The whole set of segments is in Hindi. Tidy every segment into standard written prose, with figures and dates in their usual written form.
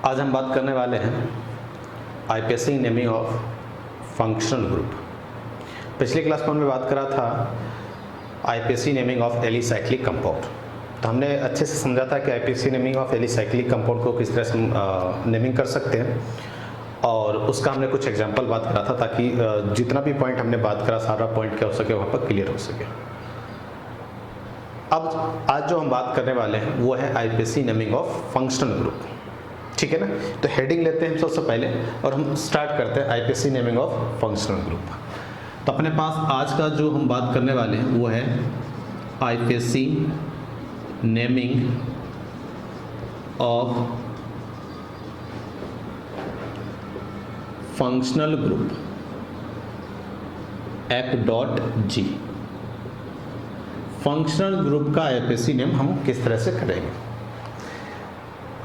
आज हम बात करने वाले हैं IPSC naming of functional group. पिछली क्लास में हमने बात करा था IPSC naming of alicyclic compound. तो हमने अच्छे से समझा था कि IPSC naming of alicyclic compound को किस तरह से नेमिंग कर सकते हैं, और उसका हमने कुछ एग्जांपल बात करा था ताकि जितना भी पॉइंट हमने बात करा सारा पॉइंट क्या हो सके वहाँ पर क्लियर हो सके। अब आज जो हम बात करने वाले हैं वो है IPSC naming of functional group. ठीक है ना। तो हेडिंग लेते हैं हम सबसे पहले और हम स्टार्ट करते हैं IPSC naming of functional group. तो अपने पास आज का जो हम बात करने वाले हैं वो है IPSC naming of functional group F.G। Functional group का आईपीएससी नेम हम किस तरह से करेंगे।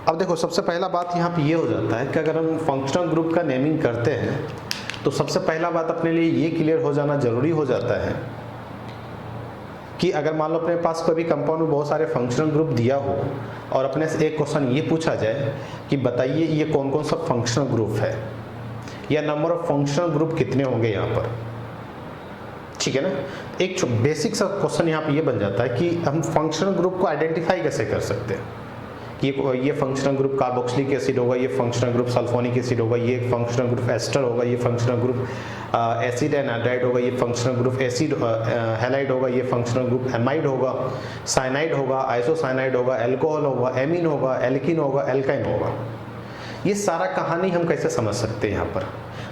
अब देखो, सबसे पहला बात यहाँ पे ये हो जाता है कि अगर हम फंक्शनल ग्रुप का नेमिंग करते हैं तो सबसे पहला बात अपने लिए ये क्लियर हो जाना जरूरी हो जाता है कि अगर मान लो अपने पास कोई भी कंपाउंड में बहुत सारे फंक्शनल ग्रुप दिया हो और अपने से एक क्वेश्चन ये पूछा जाए कि बताइए ये कौन कौन सा फंक्शनल ग्रुप है या नंबर ऑफ फंक्शनल ग्रुप कितने होंगे यहाँ पर। ठीक है ना। एक बेसिक सा क्वेश्चन यहाँ पे ये बन जाता है कि हम फंक्शनल ग्रुप को आइडेंटिफाई कैसे कर सकते हैं कि ये फंक्शनल ग्रुप कार्बोक्सिलिक एसिड होगा, ये फंक्शनल ग्रुप सल्फोनिक एसिड होगा, ये फंक्शनल ग्रुप एस्टर होगा, ये फंक्शनल ग्रुप एसिड एनाड्राइड होगा, ये फंक्शनल ग्रुप एसिड हैलाइड होगा, ये फंक्शनल ग्रुप एमाइड होगा, साइनाइड होगा, आइसोसाइनाइड होगा, अल्कोहल होगा, एमीन होगा, एल्किन होगा, एल्काइन होगा। ये सारा कहानी हम कैसे समझ सकते हैं यहाँ पर।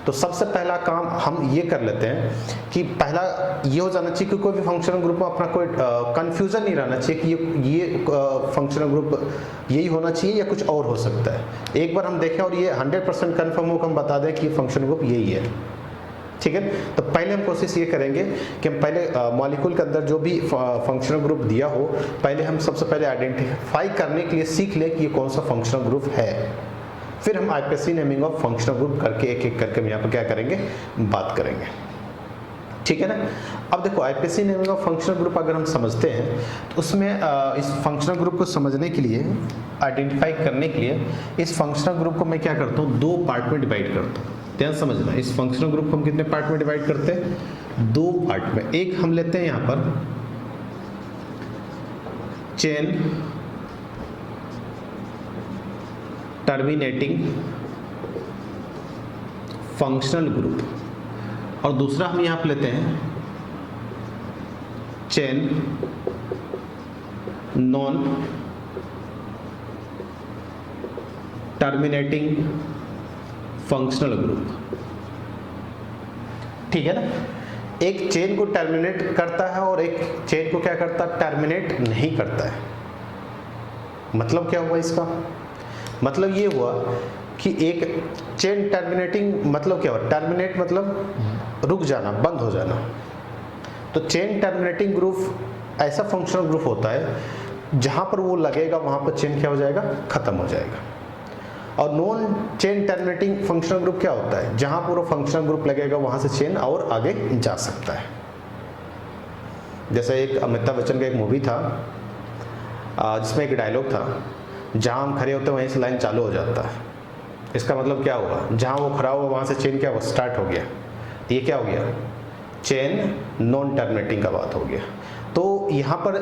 तो सबसे पहला काम हम ये कर लेते हैं कि पहला ये हो जाना चाहिए कि कोई भी फंक्शनल ग्रुप में अपना कोई कंफ्यूजन नहीं रहना चाहिए कि ये फंक्शनल ग्रुप यही होना चाहिए या कुछ और हो सकता है। एक बार हम देखें और ये 100% कन्फर्म हो कि हम बता दें कि ये फंक्शनल ग्रुप यही है। ठीक है। तो पहले हम कोशिश ये करेंगे कि हम पहले मॉलिक्यूल के अंदर जो भी फंक्शनल ग्रुप दिया हो पहले हम सबसे पहले आइडेंटिफाई करने के लिए सीख लें कि ये कौन सा फंक्शनल ग्रुप है। फिर हम IPSC naming of functional group करके एक एक करके हम यहाँ पर क्या करेंगे, बात करेंगे। ठीक है ना। अब देखो, IPSC naming of functional group अगर हम समझते हैं तो उसमें इस फंक्शनल ग्रुप को समझने के लिए, आइडेंटिफाई करने के लिए इस फंक्शनल ग्रुप को मैं क्या करता हूँ, दो पार्ट में डिवाइड करता हूँ। ध्यान समझना, इस फंक्शनल ग्रुप को हम कितने पार्ट में डिवाइड करते हैं, दो पार्ट में। एक हम लेते हैं यहाँ पर चेन टर्मिनेटिंग फंक्शनल ग्रुप और दूसरा हम यहां पर लेते हैं chain non terminating functional group. ठीक है ना। एक चेन को टर्मिनेट करता है और एक चेन को क्या करता है, टर्मिनेट नहीं करता है। मतलब क्या हुआ इसका, मतलब ये हुआ कि एक चेन टर्मिनेटिंग मतलब क्या हुआ, टर्मिनेट मतलब रुक जाना, बंद हो जाना। तो चेन टर्मिनेटिंग ग्रुप ऐसा फंक्शनल ग्रुप होता है जहां पर वो लगेगा वहां पर चेन क्या हो जाएगा, खत्म हो जाएगा। और non chain terminating functional group क्या होता है, जहां पर वो फंक्शनल ग्रुप लगेगा वहां से चेन और आगे जा सकता है। जैसे एक अमिताभ बच्चन का एक मूवी था जिसमें एक डायलॉग था, जहां हम खड़े होते हैं वहीं से लाइन चालू हो जाता है। इसका मतलब क्या हुआ, जहां वो खड़ा हुआ वहां से चेन क्या हुआ, स्टार्ट हो गया। ये क्या हो गया, चेन नॉन टर्मिनेटिंग का बात हो गया। तो यहाँ पर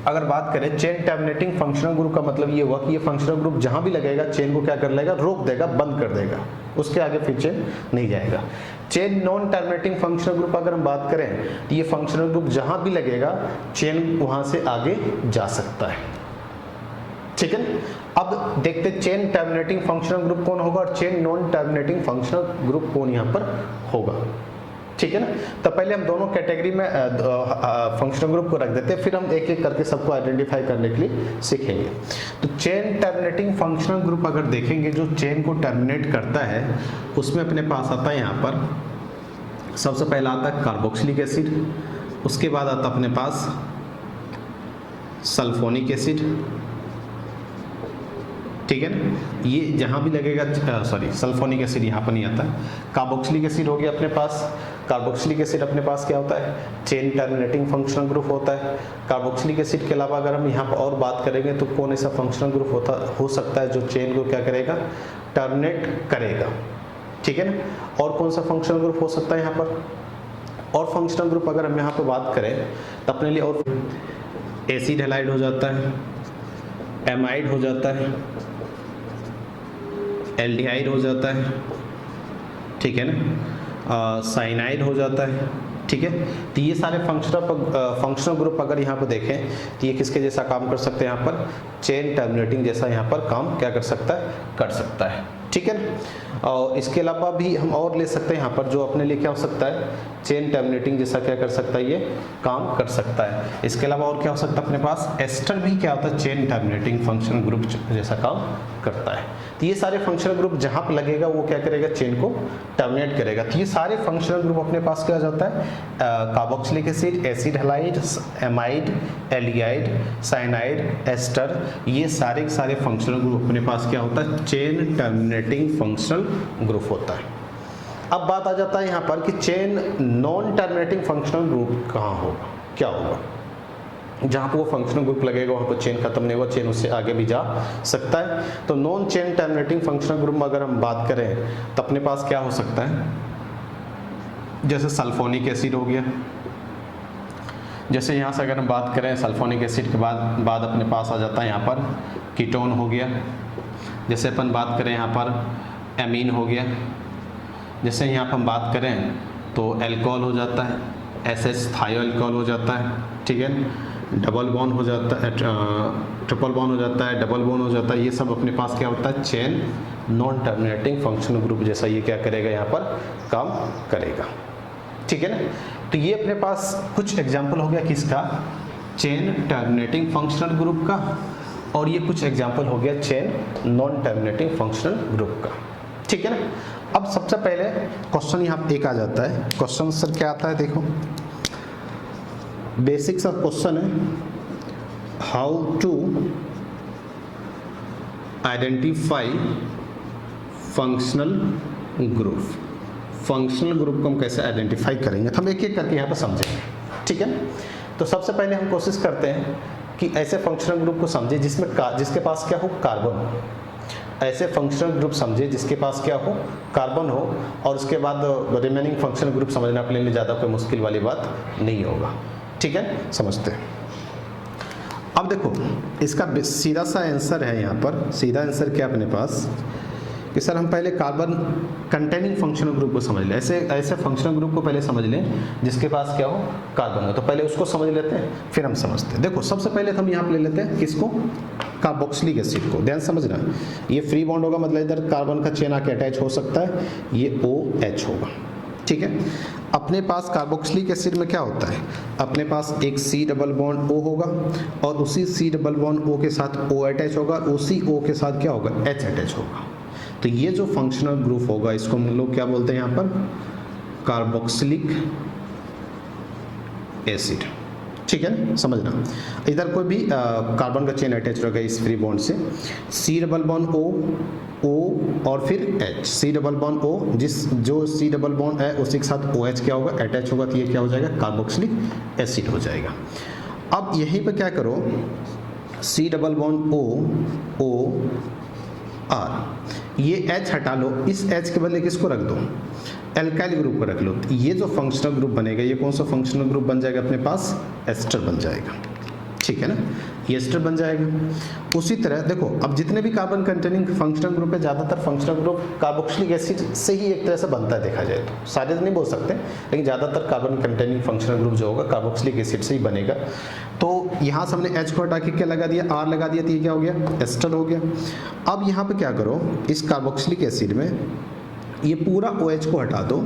अगर बात करें चेन टर्मिनेटिंग फंक्शनल ग्रुप का मतलब ये हुआ कि ये फंक्शनल ग्रुप जहां भी लगेगा चेन को क्या कर लेगा, रोक देगा, बंद कर देगा, उसके आगे फिर चेन नहीं जाएगा। Chain non terminating functional group अगर हम बात करें तो ये फंक्शनल ग्रुप जहां भी लगेगा चेन वहां से आगे जा सकता है। ठीक है। अब देखते चेन टर्मिनेटिंग फंक्शनल ग्रुप कौन होगा और chain non terminating functional group कौन यहाँ पर होगा। ठीक है ना। तो पहले हम दोनों कैटेगरी में फंक्शनल ग्रुप को रख देते हैं, फिर हम एक एक करके सबको आइडेंटिफाई करने के लिए सीखेंगे। तो चेन टर्मिनेटिंग फंक्शनल ग्रुप अगर देखेंगे, जो चेन को टर्मिनेट करता है उसमें अपने पास आता है यहाँ पर सबसे पहला आता है कार्बोक्सिलिक एसिड, उसके बाद आता अपने पास सल्फोनिक एसिड। ठीक है ना। ये जहां भी लगेगा, सॉरी सल्फोनिक एसिड यहाँ पर नहीं आता, कार्बोक्सिलिक एसिड हो गया अपने पास, कार्बोक्सिलिक एसिड अपने पास क्या होता है, चेन टर्मिनेटिंग फंक्शनल ग्रुप होता है। कार्बोक्सिलिक एसिड के अलावा अगर हम यहाँ पर और बात करेंगे तो कौन ऐसा फंक्शनल ग्रुप हो सकता है जो चेन को क्या करेगा, टर्मिनेट करेगा, ठीक है ना। और कौन सा फंक्शनल ग्रुप हो सकता है यहाँ पर, और फंक्शनल ग्रुप अगर हम यहाँ पर बात करें तो अपने लिए और एसिड हैलाइड हो जाता है, एमाइड हो जाता है, एल्डिहाइड हो जाता है, ठीक है ना, साइनाइड हो जाता है, ठीक है। तो ये सारे फंक्शनल ग्रुप अगर यहाँ पर देखें तो ये किसके जैसा काम कर सकते हैं, यहाँ पर चेन टर्मिनेटिंग जैसा यहाँ पर काम क्या कर सकता है, कर सकता है, ठीक है ना। और इसके अलावा भी हम और ले सकते हैं यहाँ पर जो अपने लिए क्या हो सकता है, चेन टर्मिनेटिंग जैसा क्या कर सकता है, ये काम कर सकता है। इसके अलावा और क्या हो सकता है अपने पास, एस्टर भी क्या होता है, चेन टर्मिनेटिंग फंक्शनल ग्रुप जैसा काम करता है। तो ये सारे फंक्शनल ग्रुप जहाँ पर लगेगा वो क्या करेगा, चेन को टर्मिनेट करेगा। तो ये सारे फंक्शनल ग्रुप अपने पास क्या जाता है, carboxylic acid, acid halide, amide, aldehyde, cyanide, ester, ये सारे फंक्शनल ग्रुप अपने पास क्या होता है, चेन टर्मिनेटिंग फंक्शनल ग्रुप होता है। अब बात आ जाता है यहाँ पर कि chain non terminating functional group कहाँ होगा, क्या होगा। जहाँ पर वो फंक्शनल ग्रुप लगेगा वहाँ पर चेन खत्म नहीं होगा, चेन उससे आगे भी जा सकता है। तो non chain terminating functional group में अगर हम बात करें तो अपने पास क्या हो सकता है, जैसे सल्फोनिक एसिड हो गया। जैसे यहाँ से अगर हम बात करें सल्फोनिक एसिड के बाद अपने पास आ जाता है यहाँ पर कीटोन हो गया। जैसे अपन बात करें यहाँ पर एमीन हो गया। जैसे यहाँ पर हम बात करें तो एल्कोहल हो जाता है, एसएच थायो एल्कोहल हो जाता है, ठीक है। डबल बॉन्ड हो जाता है, ट्रिपल बॉन्ड हो जाता है, डबल बॉन्ड हो जाता है। ये सब अपने पास क्या होता है, chain non terminating functional group जैसा ये क्या करेगा, यहाँ पर काम करेगा, ठीक है ना। तो ये अपने पास कुछ एग्जाम्पल हो गया किसका, चेन टर्मिनेटिंग फंक्शनल ग्रुप का, और ये कुछ एग्जाम्पल हो गया chain non terminating functional group का, ठीक है ना। अब सबसे पहले क्वेश्चन यहाँ एक आ जाता है। क्वेश्चन सर क्या आता है, देखो बेसिक सा क्वेश्चन है, how to identify functional group. Functional group को हम कैसे आइडेंटिफाई करेंगे, तो हम एक एक करके यहाँ पर समझेंगे, ठीक है। तो सबसे पहले हम कोशिश करते हैं कि ऐसे फंक्शनल ग्रुप को समझे जिसके पास क्या हो, कार्बन हो। ऐसे फंक्शनल ग्रुप समझे जिसके पास क्या हो, कार्बन हो, और उसके बाद रिमेनिंग फंक्शनल ग्रुप समझना अपने लिए ज़्यादा कोई मुश्किल वाली बात नहीं होगा, ठीक है। समझते हैं। अब देखो इसका सीधा सा आंसर है, यहाँ पर सीधा आंसर क्या अपने पास कि सर हम पहले कार्बन कंटेनिंग फंक्शनल ग्रुप को समझ लें। ऐसे फंक्शनल ग्रुप को पहले समझ लें जिसके पास क्या हो, कार्बन हो। तो पहले उसको समझ लेते हैं फिर हम समझते हैं। देखो सबसे पहले तो हम यहाँ पे ले लेते हैं किसको, कार्बोक्सिलिक एसिड को। ध्यान समझना, ये फ्री बॉन्ड होगा, मतलब इधर कार्बन का चेन आके अटैच हो सकता है, ये OH होगा, ठीक है। अपने पास कार्बोक्सिलिक एसिड में क्या होता है, अपने पास एक C डबल बॉन्ड O होगा, और उसी C डबल बॉन्ड O के साथ O अटैच होगा, उसी O के साथ क्या होगा, H अटैच होगा। तो ये जो फंक्शनल ग्रुप होगा इसको हम लोग क्या बोलते हैं यहाँ पर, कार्बोक्सिलिक एसिड, ठीक है। समझना, इधर कोई भी कार्बन का चेन अटैच रहेगा इस फ्री बॉन्ड से, C डबल बॉन्ड O और फिर H, C double bond O, जो C डबल बॉन्ड है उसी के साथ OH क्या होगा, अटैच होगा, तो ये क्या हो जाएगा, कार्बोक्सिलिक एसिड हो जाएगा। अब यहीं पे क्या करो, C double bond O R, ये H हटा लो, इस H के बदले किसको रख दो, एल्काइल ग्रुप को रख लो। तो ये जो फंक्शनल ग्रुप बनेगा ये कौन सा फंक्शनल ग्रुप बन जाएगा अपने पास, एस्टर बन जाएगा, ठीक है ना, ये एस्टर बन जाएगा। उसी तरह देखो अब जितने भी कार्बन कंटेनिंग फंक्शनल ग्रुप है, ज़्यादातर फंक्शनल ग्रुप कार्बोक्सिलिक एसिड से ही एक तरह से बनता है, देखा जाए तो सारे तो नहीं बोल सकते, लेकिन ज़्यादातर कार्बन कंटेनिंग फंक्शनल ग्रुप जो होगा कार्बोक्सिलिक एसिड से ही बनेगा। तो यहाँ से हमने H को हटा के क्या लगा दिया, R लगा दिया, तो ये क्या हो गया, एस्टर हो गया। अब यहाँ पे क्या करो, इस कार्बोक्सिलिक एसिड में ये पूरा OH को हटा दो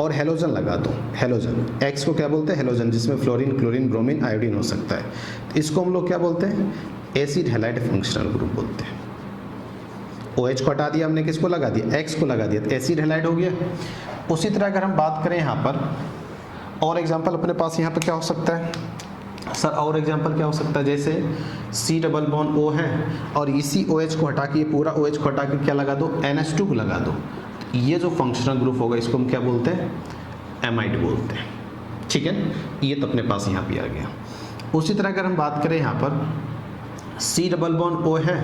और हेलोजन लगा दो, हेलोजन, X को क्या बोलते हैं, हेलोजन, जिसमें फ्लोरीन, क्लोरीन, ब्रोमीन, आयोडीन हो सकता है। तो इसको हम लोग क्या बोलते हैं, एसिड हैलाइड फंक्शनल ग्रुप बोलते हैं। OH को हटा दिया हमने, किसको लगा दिया, X को लगा दिया, तो एसिड हैलाइड हो गया। उसी तरह अगर हम बात करें यहाँ पर और एग्जाम्पल अपने पास यहाँ पर क्या हो सकता है सर, और एग्जाम्पल क्या हो सकता है, जैसे C डबल बॉन्ड O है और इसी OH को हटा के, पूरा OH को हटा के क्या लगा दो, NH2 को लगा दो। ये जो फंक्शनल ग्रुप होगा इसको हम क्या बोलते हैं, एमाइड बोलते हैं। ठीक है, ये तो अपने पास यहाँ पे आ गया। उसी तरह अगर हम बात करें यहाँ पर C डबल बॉन्ड O है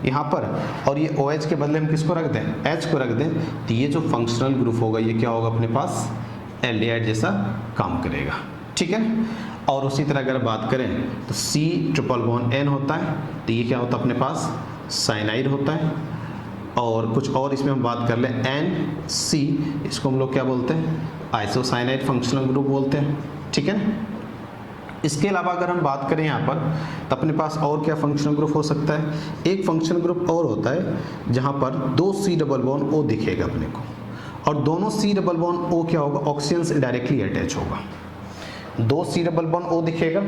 यहाँ पर, और ये OH के बदले हम किसको रख दें, H को रख दें, तो ये जो फंक्शनल ग्रुप होगा ये क्या होगा अपने पास, एल्डिहाइड जैसा काम करेगा। ठीक है, और उसी तरह अगर बात करें तो C ट्रिपल बॉन्ड N होता है, तो ये क्या होता है अपने पास, साइनाइड होता है। और कुछ और इसमें हम बात कर लें NC, इसको हम लोग क्या बोलते हैं, आइसोसाइनाइड फंक्शनल ग्रुप बोलते हैं। ठीक है, इसके अलावा अगर हम बात करें यहाँ पर तो अपने पास और क्या फंक्शनल ग्रुप हो सकता है, एक फंक्शनल ग्रुप और होता है जहाँ पर 2 C डबल बॉन्ड O दिखेगा अपने को, और दोनों C डबल बॉन्ड O क्या होगा, ऑक्सीजन से डायरेक्टली अटैच होगा। 2 C डबल बॉन्ड O दिखेगा,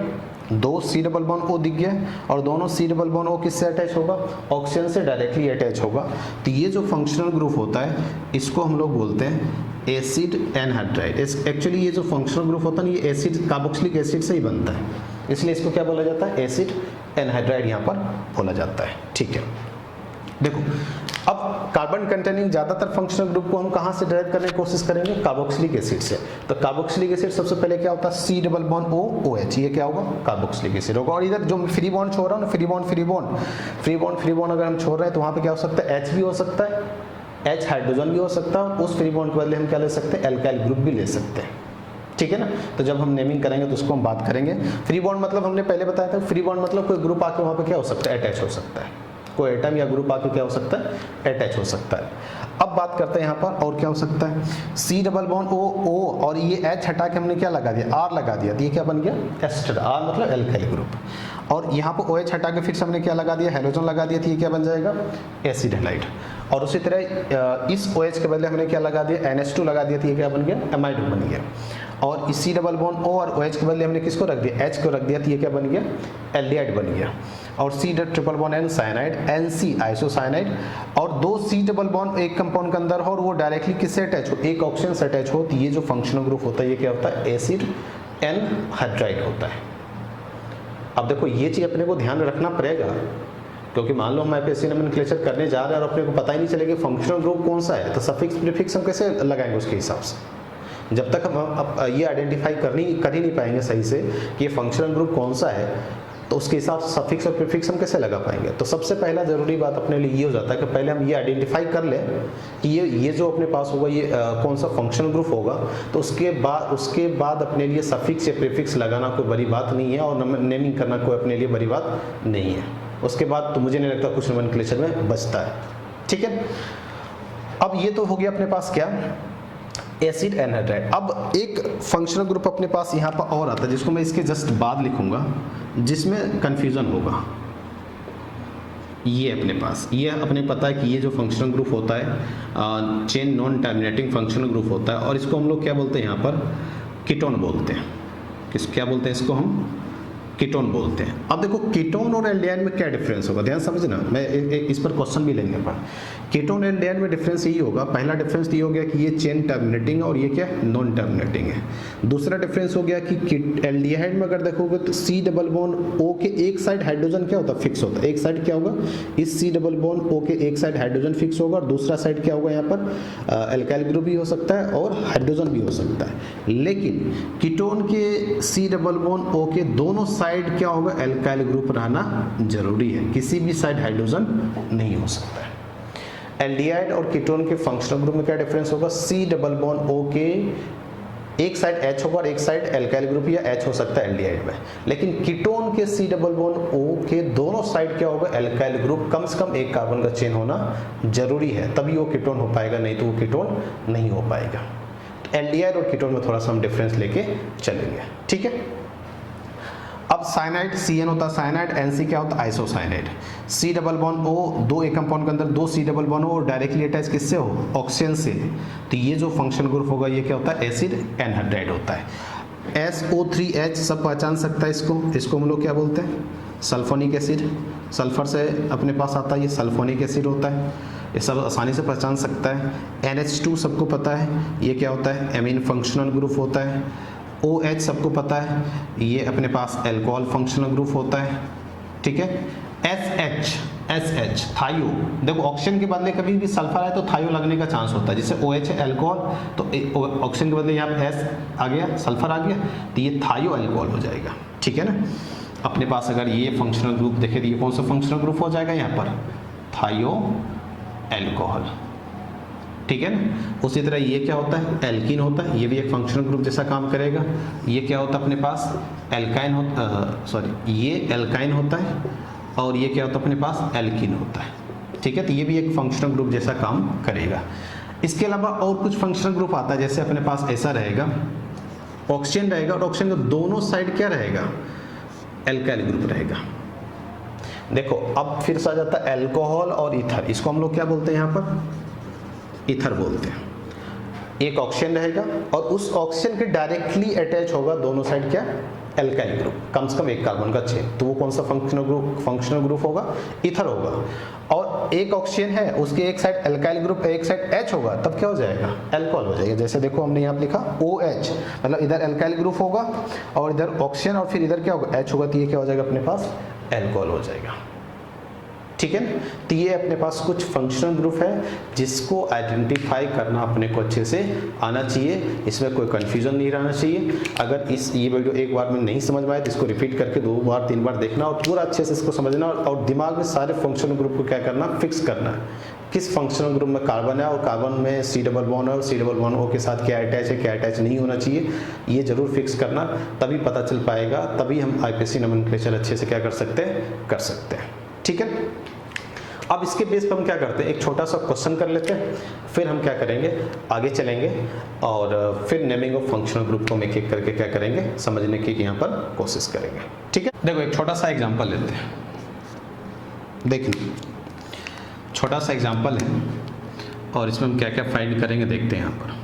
2 C डबल बॉन्ड O दिख गया, और दोनों C डबल बॉन्ड O किससे अटैच होगा, ऑक्सीजन से डायरेक्टली अटैच होगा। तो ये जो फंक्शनल ग्रुप होता है इसको हम लोग बोलते हैं एसिड एनहाइड्राइड। एक्चुअली ये जो फंक्शनल ग्रुप होता है ना, ये एसिड कार्बोक्सिलिक एसिड से ही बनता है, इसलिए इसको क्या बोला जाता है, एसिड एनहाइड्राइड यहाँ पर बोला जाता है। ठीक है, देखो अब कार्बन कंटेनिंग ज़्यादातर फंक्शनल ग्रुप को हम कहाँ से डायरेक्ट करने की कोशिश करेंगे, कार्बोक्सिलिक एसिड से। तो कार्बोक्सिलिक एसिड सबसे पहले क्या होता है, C double bond O OH, ये क्या होगा, कार्बोक्सिलिक एसिड होगा। और इधर जो फ्री बॉन्ड छोड़ रहा हूँ ना, फ्री बॉन्ड अगर हम छोड़ रहे हैं तो वहाँ पे क्या हो सकता है, H भी हो सकता है, H हाइड्रोजन भी हो सकता है, उस फ्री बॉन्ड के बदले हम क्या ले सकते हैं, एल्काइल ग्रुप भी ले सकते हैं। ठीक है ना, तो जब हम नेमिंग करेंगे तो उसको हम बात करेंगे। फ्री बॉन्ड मतलब हमने पहले बताया था, फ्री बॉन्ड मतलब कोई ग्रुप आके वहाँ पे क्या हो सकता है, अटैच हो सकता है, कोई एटम या ग्रुप आके क्या हो सकता है, अटैच हो सकता है। अब बात करते हैं यहाँ पर और क्या हो सकता है, C डबल बॉन्ड O और ये H हटा के हमने क्या लगा दिया, R लगा दिया, तो ये क्या बन गया, एस्टर, R मतलब एल्काइल ग्रुप। और यहाँ पर OH हटा के फिर से हमने क्या लगा दिया, हेलोजन लगा दिया, तो ये क्या बन जाएगा, एसिड हैलाइड। और उसी तरह इस OH के बदले हमने क्या लगा दिया, NH2 लगा दिया, तो ये क्या बन गया, एमाइड बन गया। और इस C डबल बॉन्ड O और OH के बदले हमने किसको रख दिया, H को रख दिया, तो ये क्या बन गया, एल्डिहाइड बन गया। और C triple bond N cyanide, NC isocyanide. और 2 C डबल बॉन्ड एक कंपाउंड के अंदर हो और वो डायरेक्टली किससे अटैच हो, एक ऑक्सीजन से अटैच हो, तो ये जो फंक्शनल ग्रुप होता है ये क्या होता है, एसिड एनहाइड्राइड होता है। अब देखो ये चीज़ अपने को ध्यान रखना पड़ेगा, क्योंकि मान लो हम एपीएससी नोमेनक्लेचर करने जा रहे हैं और अपने को पता ही नहीं चलेगा फंक्शनल ग्रुप कौन सा है, तो सफिक्स प्रीफिक्स हम कैसे लगाएंगे उसके हिसाब से। जब तक हम ये आइडेंटिफाई कर ही नहीं पाएंगे सही से कि ये फंक्शनल ग्रुप कौन सा है, तो उसके हिसाब से सफिक्स और प्रीफिक्स हम कैसे लगा पाएंगे। तो सबसे पहला ज़रूरी बात अपने लिए ये हो जाता है कि पहले हम ये आइडेंटिफाई कर लें कि ये जो अपने पास होगा ये कौन सा फंक्शनल ग्रुप होगा, तो उसके बाद अपने लिए सफिक्स या प्रीफिक्स लगाना कोई बड़ी बात नहीं है, और नेमिंग करना कोई अपने लिए बड़ी बात नहीं है। उसके बाद तो मुझे नहीं लगता कुछ नोमेनक्लेचर में बचता है। ठीक है, अब ये तो हो गया अपने पास क्या, एसिड एनहाइड्राइड। अब एक फंक्शनल ग्रुप अपने पास यहाँ पर और आता है जिसको मैं इसके जस्ट बाद लिखूंगा, जिसमें कंफ्यूजन होगा। ये अपने पास, ये अपने पता है कि ये जो फंक्शनल ग्रुप होता है chain non terminating functional group होता है, और इसको हम लोग क्या बोलते हैं, यहाँ पर कीटोन बोलते हैं। क्या बोलते हैं इसको, हम कीटोन बोलते हैं। अब देखो कीटोन और एल्डिहाइड में क्या डिफरेंस होगा, ध्यान समझना, मैं इस पर क्वेश्चन भी लेंगे पर। कीटोन और एल्डिहाइड में डिफरेंस यही होगा, पहला डिफरेंस ये हो गया कि ये चेन टर्मिनेटिंग और ये क्या नॉन टर्मिनेटिंग है। दूसरा डिफरेंस हो गया कि एल्डिहाइड में अगर देखोगे तो C डबल बॉन्ड O के एक साइड हाइड्रोजन क्या होता है, फिक्स होता है। एक साइड क्या होगा, इस C डबल बॉन्ड O के एक साइड हाइड्रोजन फिक्स होगा, और दूसरा साइड क्या होगा, यहाँ पर एल्काइल ग्रुप भी हो सकता है और हाइड्रोजन भी हो सकता है। लेकिन कीटोन के C डबल बॉन्ड O के दोनों साइड क्या होगा, एल्काइल ग्रुप रहना जरूरी है, किसी भी साइड हाइड्रोजन नहीं हो सकता है। एल्डिहाइड और कीटोन के फंक्शनल ग्रुप में क्या डिफरेंस होगा, C डबल बॉन्ड O के एक साइड H होगा और एक साइड एल्काइल ग्रुप या H हो सकता है एल्डिहाइड में। लेकिन कीटोन के C डबल बॉन्ड O के दोनों साइड क्या होगा, एल्काइल ग्रुप, कम से कम एक कार्बन का चेन होना जरूरी है, तभी वो कीटोन हो पाएगा, नहीं तो वो कीटोन नहीं हो पाएगा। एल्डिहाइड और कीटोन में थोड़ा सा हम डिफरेंस लेके चलेंगे। ठीक है, अब साइनाइड CN होता है साइनाइड, NC क्या होता है, isocyanide. C double bond O, दो एक कंपाउंड के अंदर 2 C double bond O directly attach किससे हो, ऑक्सीजन से, तो ये जो फंक्शनल ग्रुप होगा ये क्या होता है, एसिड एनहाइड्राइड होता है। SO3H सब पहचान सकता है इसको हम लोग क्या बोलते हैं, सल्फोनिक एसिड। सल्फर से अपने पास आता है, ये सल्फोनिक एसिड होता है, ये सब आसानी से पहचान सकता है। NH2 सबको पता है, ये क्या होता है, एमीन फंक्शनल ग्रुप होता है। OH सबको पता है, ये अपने पास एल्कोहल फंक्शनल ग्रुप होता है। ठीक है, SH थायो। देखो ऑक्सीजन के बदले कभी भी सल्फर आए तो थायो लगने का चांस होता है। जैसे OH है अल्कोहल, तो ऑक्सीजन के बदले यहाँ पे S आ गया, सल्फर आ गया, तो ये थायो अल्कोहल हो जाएगा। ठीक है ना। अपने पास अगर ये फंक्शनल ग्रुप देखे तो ये कौन सा फंक्शनल ग्रुप हो जाएगा यहाँ पर, थायो अल्कोहल। ठीक है ना। उसी तरह ये क्या होता है, एल्कीन होता है, ये भी एक फंक्शनल ग्रुप जैसा काम करेगा। ये क्या होता है अपने पास, एल्काइन होता, सॉरी ये एल्काइन होता है, और ये क्या होता है अपने पास, एल्कीन होता है। ठीक है, तो ये भी एक फंक्शनल ग्रुप जैसा काम करेगा। इसके अलावा और कुछ फंक्शनल ग्रुप आता है, जैसे अपने पास ऐसा रहेगा, ऑक्सीजन रहेगा और ऑक्सीजन का दोनों साइड क्या रहेगा, एल्काइल ग्रुप रहेगा। देखो अब फिर से आ जाता है अल्कोहल और ईथर, इसको हम लोग क्या बोलते हैं यहाँ पर, ईथर बोलते हैं। एक ऑक्सीजन रहेगा और उस ऑक्सीजन के डायरेक्टली अटैच होगा दोनों साइड क्या, एल्काइल ग्रुप, कम से कम एक कार्बन का चेन, तो वो कौन सा फंक्शनल ग्रुप होगा, ईथर होगा। और एक ऑक्सीजन है, उसके एक साइड एल्काइल ग्रुप, एक साइड H होगा, तब क्या हो जाएगा, अल्कोहल हो जाएगा। जैसे देखो हमने यहाँ लिखा OH, मतलब इधर एल्काइल ग्रुप होगा और इधर ऑक्सीजन और फिर इधर क्या होगा, H होगा, तो ये क्या हो जाएगा अपने पास, अल्कोहल हो जाएगा। ठीक है, तो ये अपने पास कुछ फंक्शनल ग्रुप है जिसको आइडेंटिफाई करना अपने को अच्छे से आना चाहिए, इसमें कोई कंफ्यूजन नहीं रहना चाहिए। अगर ये वीडियो एक बार में नहीं समझ में आए तो इसको रिपीट करके 2 बार 3 बार देखना और पूरा अच्छे से इसको समझना और दिमाग में सारे फंक्शनल ग्रुप को क्या करना, फिक्स करना है। किस फंक्शनल ग्रुप में कार्बन है और कार्बन में C डबल बॉन्ड है और C डबल बॉन्ड O के साथ क्या अटैच है, क्या अटैच नहीं होना चाहिए, ये जरूर फिक्स करना, तभी पता चल पाएगा, तभी हम IPSC नोमेनक्लेचर अच्छे से क्या कर सकते हैं। ठीक है, अब इसके बेस पर हम क्या करते हैं, एक छोटा सा क्वेश्चन कर लेते हैं, फिर हम क्या करेंगे, आगे चलेंगे और फिर नेमिंग ऑफ फंक्शनल ग्रुप को हम एक-एक करके क्या करेंगे, समझने की यहाँ पर कोशिश करेंगे। ठीक है, देखो एक छोटा सा एग्जांपल लेते हैं, देखिए छोटा सा एग्जांपल है और इसमें हम क्या क्या फाइंड करेंगे देखते हैं यहाँ पर।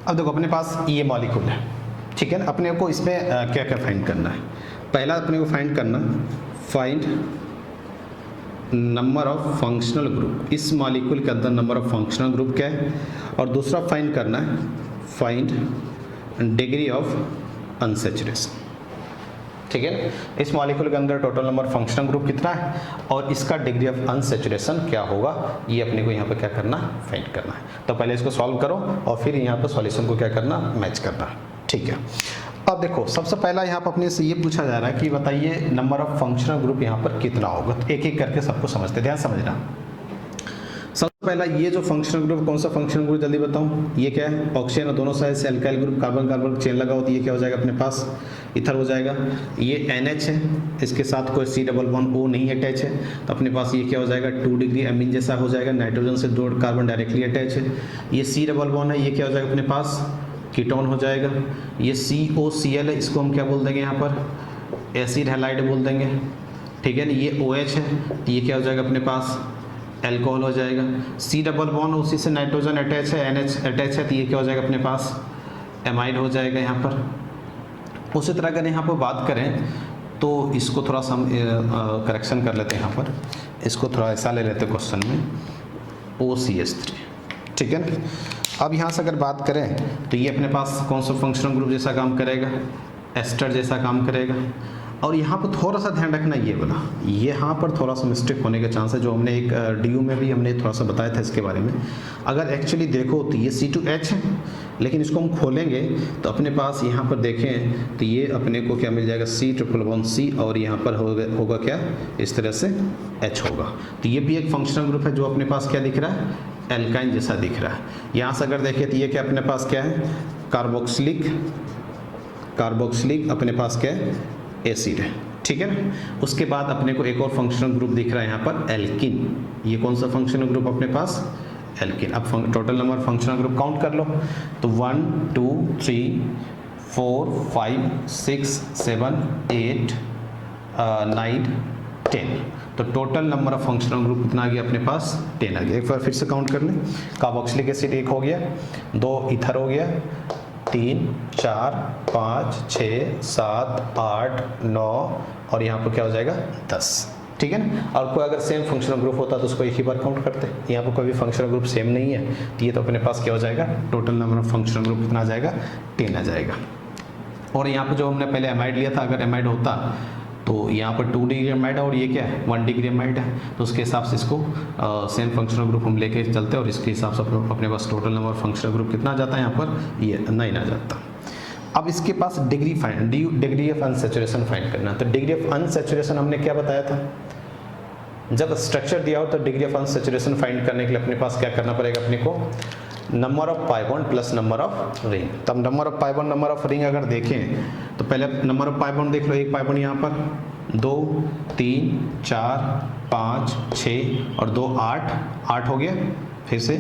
अब देखो अपने पास ये मॉलिक्यूल है, ठीक है ना। अपने को इसमें क्या क्या फाइंड करना है, पहला अपने को फाइंड करना, find number of functional group, इस मॉलिक्यूल के अंदर नंबर ऑफ फंक्शनल ग्रुप क्या है, और दूसरा फाइंड करना है, फाइंड डिग्री ऑफ अनसैचुरेशन। ठीक है ना, इस मॉलिक्यूल के अंदर टोटल नंबर फंक्शनल ग्रुप कितना है और इसका डिग्री ऑफ अनसैचुरेशन क्या होगा, ये अपने को यहाँ पे क्या करना, फाइंड करना है। तो पहले इसको सॉल्व करो और फिर यहाँ पे सॉल्यूशन को क्या करना, मैच करना। ठीक है, अब देखो सबसे पहला यहाँ पर अपने से ये पूछा जा रहा है कि बताइए नंबर ऑफ फंक्शनल ग्रुप यहाँ पर कितना होगा। तो एक एक करके सबको समझते, ध्यान समझना। सबसे पहला ये जो फंक्शनल ग्रुप, कौन सा फंक्शनल ग्रुप जल्दी बताऊं, ये क्या है, ऑक्सीजन और दोनों साइड से alkyl group, carbon carbon chain लगा होता है, ये क्या हो जाएगा अपने पास, ईथर हो जाएगा। ये NH है, इसके साथ कोई C डबल बॉन्ड O नहीं अटैच है, तो अपने पास ये क्या हो जाएगा, 2 डिग्री एमीन जैसा हो जाएगा, नाइट्रोजन से 2 कार्बन डायरेक्टली अटैच है। ये C डबल बॉन्ड है, ये क्या हो जाएगा अपने पास, कीटोन हो जाएगा। ये COCl है, इसको हम क्या बोल देंगे यहाँ पर, एसिड हैलाइड बोल देंगे। ठीक है ना, ये OH है, तो ये क्या हो जाएगा अपने पास, अल्कोहल हो जाएगा। C डबल बॉन्ड उसी से नाइट्रोजन अटैच है, NH अटैच है, तो ये क्या हो जाएगा अपने पास, एमाइड हो जाएगा यहाँ पर। उसी तरह अगर यहाँ पर बात करें तो इसको थोड़ा सा हम करेक्शन कर लेते हैं, यहाँ पर इसको थोड़ा ऐसा ले लेते हैं क्वेश्चन में, OCH3। ठीक है ना, अब यहाँ से अगर बात करें तो ये अपने पास कौन सा फंक्शनल ग्रुप जैसा काम करेगा, एस्टर जैसा काम करेगा। और यहाँ पर थोड़ा सा ध्यान रखना ये वाला, यहाँ पर थोड़ा सा मिस्टेक होने के चांस है, जो हमने एक DU में भी हमने थोड़ा सा बताया था इसके बारे में। अगर एक्चुअली देखो तो ये C2H है, लेकिन इसको हम खोलेंगे तो अपने पास यहाँ पर देखें तो ये अपने को क्या मिल जाएगा, C111C, और यहाँ पर होगा क्या, इस तरह से H होगा। तो ये भी एक फंक्शनल ग्रुप है जो अपने पास क्या दिख रहा है, एल्काइन जैसा दिख रहा है। यहाँ से अगर देखें तो ये क्या अपने पास क्या है, कार्बोक्सिलिक अपने पास क्या है, एसिड है, ठीक है ना। उसके बाद अपने को एक और फंक्शनल ग्रुप दिख रहा है यहाँ पर, एल्किन। ये कौन सा फंक्शनल ग्रुप अपने पास, एल्किन। अब total number functional group count कर लो तो 1 2 3 4 5 6 7 8 9 10। तो total number of functional group कितना आ गया अपने पास, 10 आ गया। एक बार फिर से काउंट कर लें, कार्बोक्सिलिक एसिड एक हो गया, 2 ईथर हो गया, 3 4 5 6 7 8 9 और यहाँ पर क्या हो जाएगा 10, ठीक है ना। और कोई अगर सेम फंक्शनल ग्रुप होता तो उसको एक ही बार काउंट करते, यहाँ पर कोई भी फंक्शनल ग्रुप सेम नहीं है तो ये तो अपने पास क्या हो जाएगा, total number of functional group कितना आ जाएगा, 10 आ जाएगा। और यहाँ पर जो हमने पहले एमाइड लिया था, अगर एमाइड होता तो यहाँ पर 2 डिग्री एमाइड है और ये क्या है 1 डिग्री एमाइड है, तो उसके हिसाब से इसको सेम फंक्शनल ग्रुप हम लेके चलते हैं और इसके हिसाब से अपने पास टोटल नंबर फंक्शनल ग्रुप कितना आ जाता है, यहाँ पर ये 9 आ जाता। अब इसके पास डिग्री ऑफ अनसैचुरेशन फाइंड करना। तो डिग्री ऑफ अनसैचुरेशन हमने क्या बताया था, जब स्ट्रक्चर दिया हो तो डिग्री ऑफ अनसैचुरेशन फाइंड करने के लिए अपने पास क्या करना पड़ेगा, अपने को number of pi bond plus number of ring. तब number of pi bond number of ring अगर देखें तो पहले नंबर ऑफ पाई बॉन्ड देख लो, एक पाई बॉन्ड यहाँ पर 2 3 4 5 6 और 2 8 हो गया। फिर से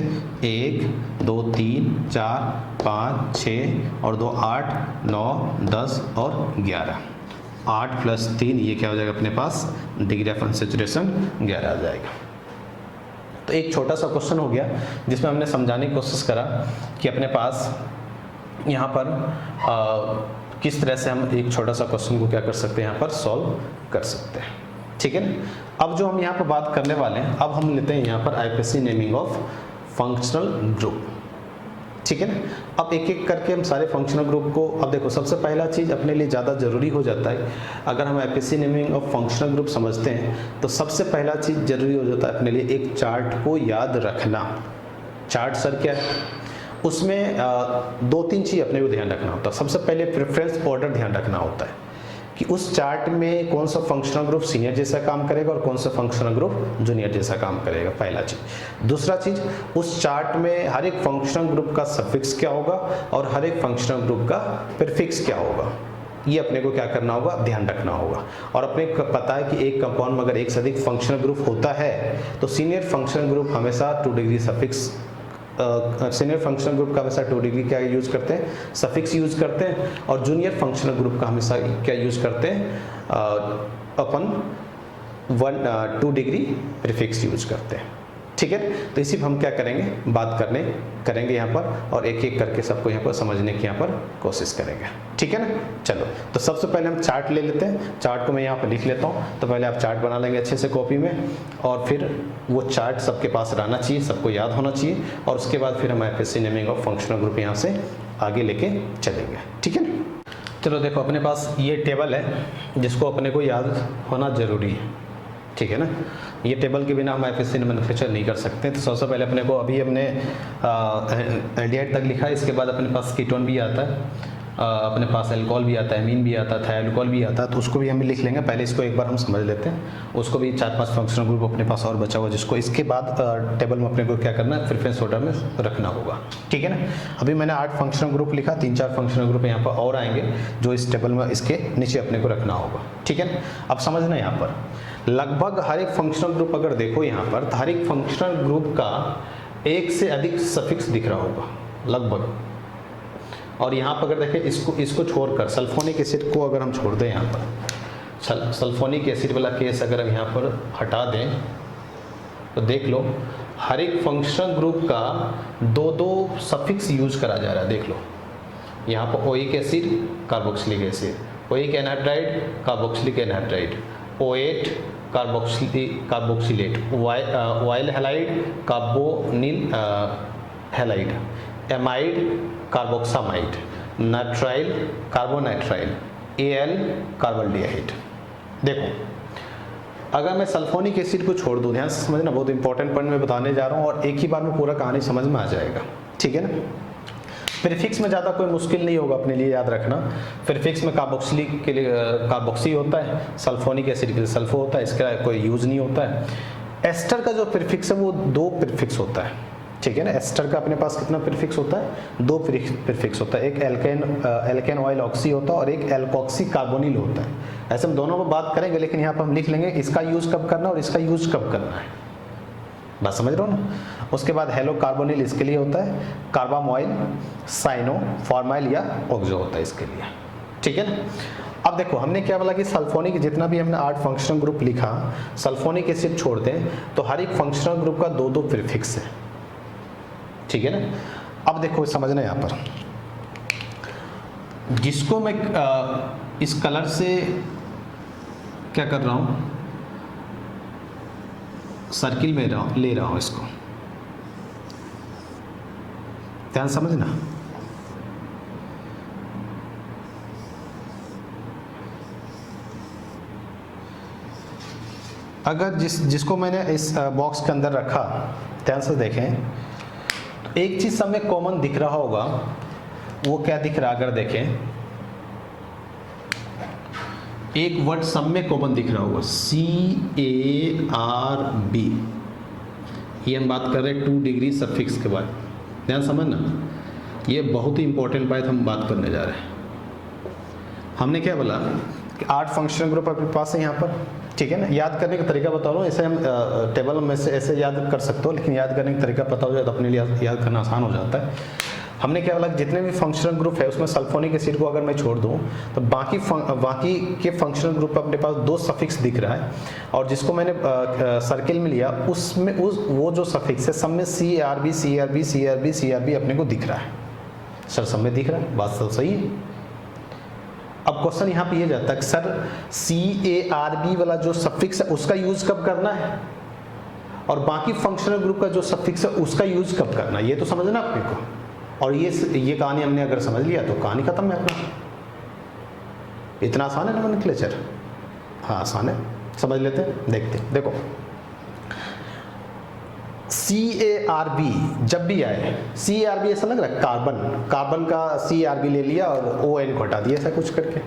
1 2 3 4 5 6 और 2 8 9 10 और 11, 8 + 3 ये क्या हो जाएगा अपने पास, डिग्री ऑफ अनसैचुरेशन 11 आ जाएगा। तो एक छोटा सा क्वेश्चन हो गया जिसमें हमने समझाने की कोशिश करा कि अपने पास यहाँ पर किस तरह से हम एक छोटा सा क्वेश्चन को क्या कर सकते हैं, यहाँ पर सॉल्व कर सकते हैं, ठीक है ना। अब जो हम यहाँ पर बात करने वाले हैं, अब हम लेते हैं यहाँ पर IPSC naming of functional group, ठीक है ना। अब एक एक करके हम सारे फंक्शनल ग्रुप को, अब देखो सबसे पहला चीज़ अपने लिए ज़्यादा ज़रूरी हो जाता है, अगर हम IPSC naming of functional group समझते हैं तो सबसे पहला चीज़ ज़रूरी हो जाता है अपने लिए एक चार्ट को याद रखना। चार्ट सर क्या है, उसमें 2-3 चीज़ अपने को ध्यान रखना होता है। सबसे पहले प्रेफरेंस ऑर्डर ध्यान रखना होता है कि उस चार्ट में कौन सा फंक्शनल ग्रुप सीनियर जैसा काम करेगा और कौन सा फंक्शनल ग्रुप जूनियर जैसा काम करेगा, पहला चीज़। दूसरा चीज़, उस चार्ट में हर एक फंक्शनल ग्रुप का सफिक्स क्या होगा और हर एक फंक्शनल ग्रुप का प्रीफिक्स क्या होगा, ये अपने को क्या करना होगा, ध्यान रखना होगा। और अपने को पता है कि एक कंपाउंड में अगर एक से अधिक फंक्शनल ग्रुप होता है तो सीनियर फंक्शनल ग्रुप हमेशा 2 degree suffix, senior functional group का हमेशा 2 डिग्री क्या यूज़ करते हैं, सफिक्स यूज़ करते हैं, और जूनियर फंक्शनल ग्रुप का हमेशा क्या यूज़ करते हैं, अपन 2 डिग्री प्रीफिक्स यूज़ करते हैं, ठीक है। तो इसी पर हम क्या करेंगे, बात करेंगे यहाँ पर, और एक एक करके सबको यहाँ पर समझने की यहाँ पर कोशिश करेंगे, ठीक है ना। चलो, तो सबसे पहले हम चार्ट ले लेते हैं। चार्ट को मैं यहाँ पर लिख लेता हूँ। तो पहले आप चार्ट बना लेंगे अच्छे से कॉपी में, और फिर वो चार्ट सबके पास रहना चाहिए, सबको याद होना चाहिए, और उसके बाद फिर हम IPSC naming of functional group यहाँ से आगे लेके चलेंगे, ठीक है ना। चलो देखो, अपने पास ये टेबल है जिसको अपने को याद होना ज़रूरी है, ठीक है ना। ये टेबल के बिना हम IPSC नोमेनक्लेचर नहीं कर सकते। तो सबसे पहले अपने को, अभी हमने एल्डिहाइड तक लिखा है, इसके बाद अपने पास कीटोन भी आता है, अपने पास एल्कोहल भी आता है, एमीन भी आता है, थायोल्कोहल भी आता है, तो उसको भी हम लिख लेंगे। पहले इसको एक बार हम समझ लेते हैं, उसको भी 4-5 फंक्शनल ग्रुप अपने पास और बचा हुआ, जिसको इसके बाद टेबल में अपने को क्या करना है, प्रेफरेंस ऑर्डर में रखना होगा, ठीक है ना। अभी मैंने 8 फंक्शनल ग्रुप लिखा, 3-4 फंक्शनल ग्रुप यहाँ पर और आएंगे जो इस टेबल में इसके नीचे अपने को रखना होगा, ठीक है ना। अब समझना, यहाँ पर लगभग हर एक फंक्शनल ग्रुप अगर देखो यहाँ पर, तो हर एक फंक्शनल ग्रुप का एक से अधिक सफिक्स दिख रहा होगा लगभग। और यहाँ पर अगर देखें, इसको छोड़कर सल्फोनिक एसिड को अगर हम छोड़ दें, यहाँ पर सल्फोनिक एसिड वाला केस अगर हम यहाँ पर हटा दें, तो देख लो हर एक फंक्शनल ग्रुप का 2-2 सफिक्स यूज करा जा रहा है। देख लो यहाँ पर oic acid, carboxylic acid, oic anhydride, carboxylic anhydride, OH carboxylate, while halide, carbonyl halide, amide carboxamide, nitrile carbonitrile, Al कार्बोल्डिहाइड। देखो अगर मैं सल्फोनिक एसिड को छोड़ दूं, ध्यान से समझना, बहुत इंपॉर्टेंट पॉइंट मैं बताने जा रहा हूं और एक ही बार में पूरा कहानी समझ में आ जाएगा, ठीक है ना। प्रीफिक्स में ज़्यादा कोई मुश्किल नहीं होगा, अपने लिए याद रखना। प्रीफिक्स में कार्बोक्सिलिक के लिए कार्बोक्सी होता है, सल्फोनिक एसिड के लिए सल्फो होता है, इसका कोई यूज नहीं होता है। एस्टर का जो प्रीफिक्स है वो 2 प्रीफिक्स होता है, ठीक है ना। एस्टर का अपने पास कितना प्रीफिक्स होता है? 2 प्रीफिक्स होता है, एक एल्केन ऑयल ऑक्सी होता है और एक एल्कोक्सी कार्बोनिल होता है। ऐसे हम दोनों को बात करेंगे, लेकिन यहाँ पर हम लिख लेंगे इसका यूज कब करना और इसका यूज कब करना है, बात समझ रहे हो ना। उसके बाद हेलो कार्बोनिल इसके लिए होता है, कार्बामोइल, साइनो, फॉर्माइल या ऑक्सो होता है इसके लिए, ठीक है ना। अब देखो हमने क्या बोला कि सल्फोनिक, जितना भी हमने 8 फंक्शनल ग्रुप लिखा, सल्फोनिक एसिड छोड़ दें तो हर एक फंक्शनल ग्रुप का 2-2 प्रीफिक्स है, ठीक है ना। अब देखो समझना यहाँ पर, जिसको मैं इस कलर से क्या कर रहा हूँ, सर्किल में ले रहा हूँ इसको, ध्यान समझना। अगर जिसको मैंने इस बॉक्स के अंदर रखा, ध्यान से देखें, तो एक चीज सब में कॉमन दिख रहा होगा, वो क्या दिख रहा है? अगर देखें एक वर्ड सब में कॉमन दिख रहा होगा, CARB। ये हम बात कर रहे हैं 2 डिग्री सफिक्स के बाद, ध्यान समझना, ये बहुत ही इंपॉर्टेंट बात हम बात करने जा रहे हैं। हमने क्या बोला कि 8 फंक्शनल ग्रुप अपने पास है यहाँ पर, ठीक है ना। याद करने का तरीका बता रहा हूँ, ऐसे हम टेबल में से ऐसे याद कर सकते हो, लेकिन याद करने का तरीका पता हो जाए तो अपने लिए याद करना आसान हो जाता है। हमने क्या बोला कि जितने भी फंक्शनल ग्रुप है उसमें सल्फोनिक एसिड को अगर मैं छोड़ दूं तो बाकी के फंक्शनल ग्रुप अपने पास 2 सफिक्स दिख रहा है, और जिसको मैंने सर्किल में लिया उसमें वो जो सफिक्स है सब में CARB CARB CARB CARB अपने को दिख रहा है। सर सब में दिख रहा है, बात तो सही है। अब क्वेश्चन यहाँ पे ये जाता है कि सर CARB वाला जो सफिक्स है उसका यूज कब करना है और बाकी फंक्शनल ग्रुप का जो सफिक्स है उसका यूज कब करना है, ये तो समझना अपने को। और ये कहानी हमने अगर समझ लिया तो कहानी खत्म है अपना। इतना आसान है ना नोमेनक्लेचर? हाँ आसान है, समझ लेते हैं, देखते हैं। देखो CARB जब भी आए, CARB ऐसा लग रहा है कार्बन का CARB ले लिया और ON को हटा दिया ऐसा कुछ करके,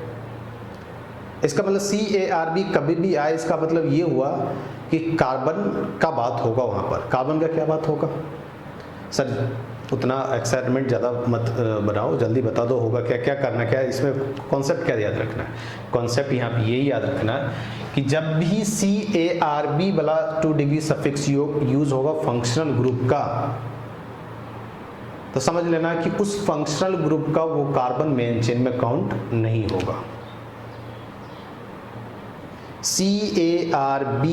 इसका मतलब CARB कभी भी आए इसका मतलब ये हुआ कि कार्बन का बात होगा वहाँ पर। कार्बन का क्या बात होगा? सर उतना एक्साइटमेंट ज़्यादा मत बनाओ, जल्दी बता दो होगा क्या क्या करना, क्या इसमें कॉन्सेप्ट क्या याद रखना है? कॉन्सेप्ट यहाँ पे यही याद रखना है कि जब भी CARB वाला 2 डिग्री सफिक्स यूज होगा फंक्शनल ग्रुप का, तो समझ लेना कि उस फंक्शनल ग्रुप का वो कार्बन मेन चेन में काउंट नहीं होगा। CARB